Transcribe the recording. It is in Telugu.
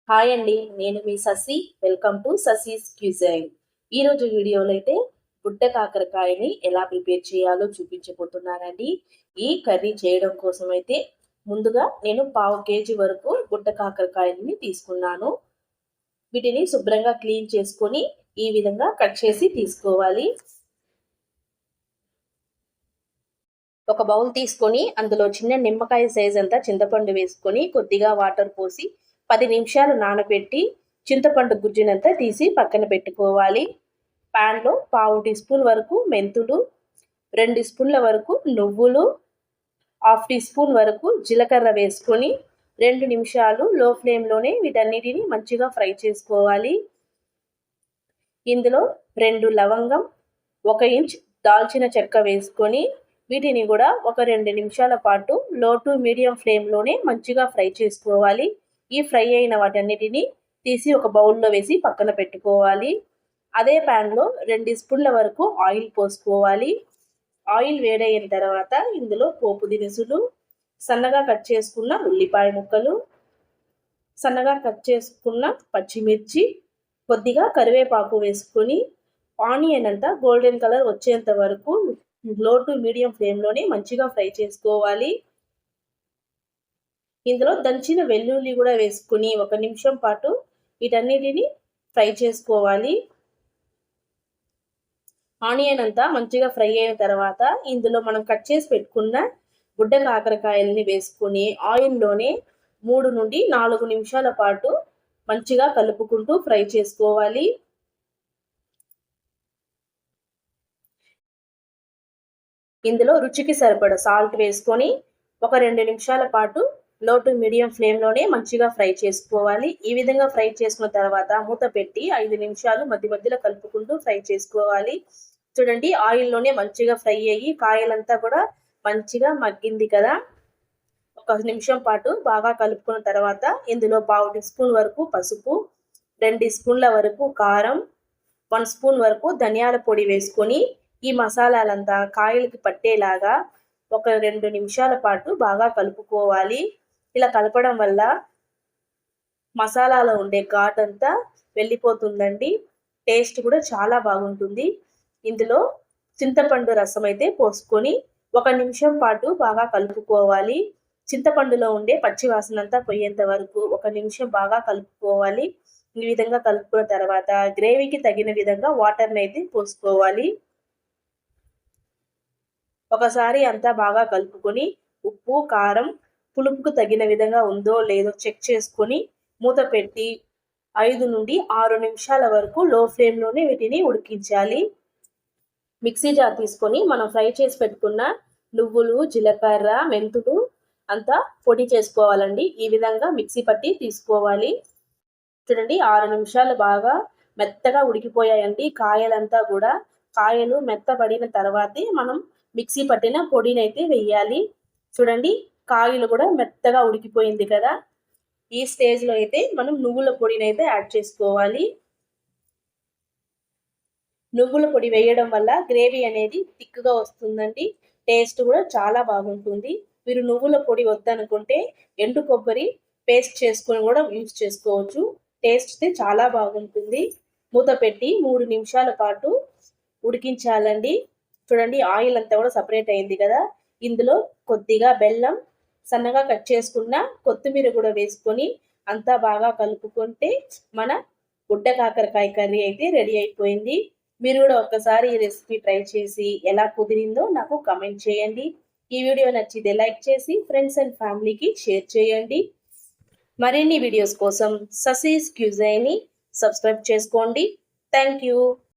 హాయ్ అండి, నేను మీ Shashi. Welcome to Shashi's cuisine. ఈరోజు వీడియోలో అయితే బుడ్డ కాకరకాయని ఎలా ప్రిపేర్ చేయాలో చూపించబోతున్నానండి. ఈ కర్రీ చేయడం కోసం అయితే ముందుగా నేను 1/2 కేజీ వరకు బుడ్డ కాకరకాయలని తీసుకున్నాను. వీటిని శుభ్రంగా క్లీన్ చేసుకొని ఈ విధంగా కట్ చేసి తీసుకోవాలి. ఒక బౌల్ తీసుకొని అందులో చిన్న నిమ్మకాయ సైజ్ అంతా చింతపండు వేసుకొని కొద్దిగా వాటర్ పోసి 10 నిమిషాలు నానబెట్టి చింతపండు గుజ్జునంతా తీసి పక్కన పెట్టుకోవాలి. ప్యాన్లో 1/2 టీ స్పూన్ వరకు మెంతులు, 2 స్పూన్ల వరకు నువ్వులు, 1/2 టీ స్పూన్ వరకు జీలకర్ర వేసుకొని 2 నిమిషాలు లో ఫ్లేమ్లోనే వీటన్నిటిని మంచిగా ఫ్రై చేసుకోవాలి. ఇందులో 2 లవంగం, 1 ఇంచ్ దాల్చిన చెక్క వేసుకొని వీటిని కూడా ఒక 2 నిమిషాల పాటు లో టు మీడియం ఫ్లేమ్లోనే మంచిగా ఫ్రై చేసుకోవాలి. ఈ ఫ్రై అయిన వాటన్నిటిని తీసి ఒక బౌల్లో వేసి పక్కన పెట్టుకోవాలి. అదే ప్యాన్లో 2 స్పూన్ల వరకు ఆయిల్ పోసుకోవాలి. ఆయిల్ వేడైన తర్వాత ఇందులో పోపు దినుసులు, సన్నగా కట్ చేసుకున్న ఉల్లిపాయ ముక్కలు, సన్నగా కట్ చేసుకున్న పచ్చిమిర్చి, కొద్దిగా కరివేపాకు వేసుకొని ఆనియన్ అంతా గోల్డెన్ కలర్ వచ్చేంత వరకు లో టు మీడియం ఫ్లేమ్లోనే మంచిగా ఫ్రై చేసుకోవాలి. ఇందులో దంచిన వెల్లుల్లి కూడా వేసుకుని 1 నిమిషం పాటు వీటన్నిటిని ఫ్రై చేసుకోవాలి. ఆనియన్ అంతా మంచిగా ఫ్రై అయిన తర్వాత ఇందులో మనం కట్ చేసి పెట్టుకున్న బుడ్డ కాకరకాయలని వేసుకుని ఆయిల్లోనే 3 నుండి 4 నిమిషాల పాటు మంచిగా కలుపుకుంటూ ఫ్రై చేసుకోవాలి. ఇందులో రుచికి సరిపడా సాల్ట్ వేసుకొని ఒక 2 నిమిషాల పాటు లో టు మీడియం ఫ్లేమ్లోనే మంచిగా ఫ్రై చేసుకోవాలి. ఈ విధంగా ఫ్రై చేసుకున్న తర్వాత మూత పెట్టి 5 నిమిషాలు మధ్య మధ్యలో కలుపుకుంటూ ఫ్రై చేసుకోవాలి. చూడండి, ఆయిల్లోనే మంచిగా ఫ్రై అయ్యి కాయలంతా కూడా మంచిగా మగ్గింది కదా. 1 నిమిషం పాటు బాగా కలుపుకున్న తర్వాత ఇందులో 1/2 టీ స్పూన్ వరకు పసుపు, 2 స్పూన్ల వరకు కారం, 1 స్పూన్ వరకు ధనియాల పొడి వేసుకొని ఈ మసాలాలంతా కాయలకి పట్టేలాగా ఒక 2 నిమిషాల పాటు బాగా కలుపుకోవాలి. ఇలా కలపడం వల్ల మసాలాలో ఉండే ఘాట్ అంతా వెళ్ళిపోతుందండి. టేస్ట్ కూడా చాలా బాగుంటుంది. ఇందులో చింతపండు రసం అయితే పోసుకొని 1 నిమిషం పాటు బాగా కలుపుకోవాలి. చింతపండులో ఉండే పచ్చి వాసన అంతా పోయేంత వరకు 1 నిమిషం బాగా కలుపుకోవాలి. ఈ విధంగా కలుపుకున్న తర్వాత గ్రేవీకి తగిన విధంగా వాటర్ని అయితే పోసుకోవాలి. ఒకసారి అంతా బాగా కలుపుకొని ఉప్పు, కారం, పులుపుకు తగిన విధంగా ఉందో లేదో చెక్ చేసుకొని మూత పెట్టి 5 నుండి 6 నిమిషాల వరకు లో ఫ్లేమ్లోనే వీటిని ఉడికించాలి. మిక్సీ జార్ తీసుకొని మనం ఫ్రై చేసి పెట్టుకున్న నువ్వులు, జీలకర్ర, మెంతులు అంతా పొడి చేసుకోవాలండి. ఈ విధంగా మిక్సీ పట్టి తీసుకోవాలి. చూడండి, 6 నిమిషాలు బాగా మెత్తగా ఉడికిపోయాయండి కాయలంతా కూడా. కాయలు మెత్తబడిన తర్వాతే మనం మిక్సీ పట్టిన పొడిని అయితే వేయాలి. చూడండి, కాయలు కూడా మెత్తగా ఉడికిపోయింది కదా. ఈ స్టేజ్లో అయితే మనం నువ్వుల పొడిని అయితే యాడ్ చేసుకోవాలి. నువ్వుల పొడి వేయడం వల్ల గ్రేవీ అనేది థిక్గా వస్తుందండి. టేస్ట్ కూడా చాలా బాగుంటుంది. మీరు నువ్వుల పొడి వద్దనుకుంటే ఎండు కొబ్బరి పేస్ట్ చేసుకొని కూడా యూజ్ చేసుకోవచ్చు. టేస్ట్ అయితే చాలా బాగుంటుంది. మూత పెట్టి 3 నిమిషాల పాటు ఉడికించాలండి. చూడండి, ఆయిల్ అంతా కూడా సపరేట్ అయింది కదా. ఇందులో కొద్దిగా బెల్లం, సన్నగా కట్ చేసుకున్న కొత్తిమీర కూడా వేసుకొని అంతా బాగా కలుపుకుంటే మన బుడ్డ కాకరకాయ కర్రీ అయితే రెడీ అయిపోయింది. మీరు కూడా ఒక్కసారి ఈ రెసిపీ ట్రై చేసి ఎలా కుదిరిందో నాకు కమెంట్ చేయండి. ఈ వీడియో నచ్చితే లైక్ చేసి ఫ్రెండ్స్ అండ్ ఫ్యామిలీకి షేర్ చేయండి. మరిన్ని వీడియోస్ కోసం శశిస్ క్యూజైన్ని సబ్స్క్రైబ్ చేసుకోండి. Thank you.